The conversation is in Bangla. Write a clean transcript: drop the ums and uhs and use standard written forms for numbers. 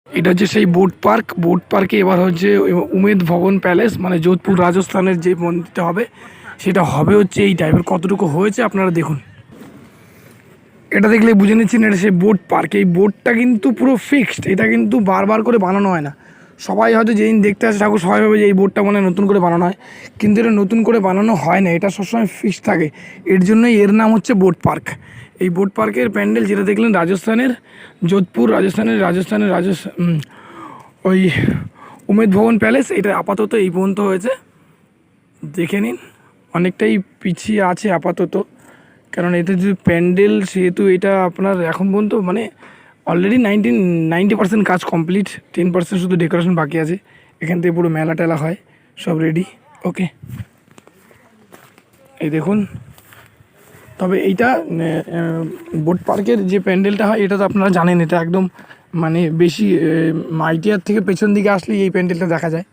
এটা হচ্ছে সেই বোট পার্ক। বোট পার্কে এবার হচ্ছে উমেদ ভবন প্যালেস, মানে যোধপুর রাজস্থানের যে মন্দিরটা হবে সেটা হবে হচ্ছে এই টাইপের। কতটুকু হয়েছে আপনারা দেখুন, এটা দেখলে বুঝে নিচ্ছেন এটা সেই বোট পার্ক। এই বোটটা কিন্তু পুরো ফিক্সড, এটা কিন্তু বারবার করে বানানো হয় না। সবাই হয়তো যেদিন দেখতে আসে ঠাকুর সবাই ভাবে যে এই বোটটা মানে নতুন করে বানানো হয়, কিন্তু এটা নতুন করে বানানো হয় না, এটা সবসময় ফিক্সড থাকে। এর জন্যই এর নাম হচ্ছে বোট পার্ক। এই বোট পার্কের প্যান্ডেল যেটা দেখলেন রাজস্থানের, যোধপুর রাজস্থানের ওই উমেদ ভবন প্যালেস, এটা আপাতত এই পর্যন্ত হয়েছে। দেখে নিন, অনেকটাই পিছিয়ে আছে আপাতত, কারণ এতে যে প্যান্ডেল সেহেতু এটা আপনার এখন পর্যন্ত মানে অলরেডি 90% কাজ কমপ্লিট, 10% শুধু ডেকোরেশন বাকি আছে। এখান থেকে পুরো মেলা টেলা হয়, সব রেডি। ওকে, এই দেখুন। তবে এইটা বোট পার্কের যে প্যান্ডেলটা হয় এটা তো আপনারা জানেন, এটা একদম মানে বেশি মাইটিয়ার থেকে পেছন দিকে আসলেই এই প্যান্ডেলটা দেখা যায়।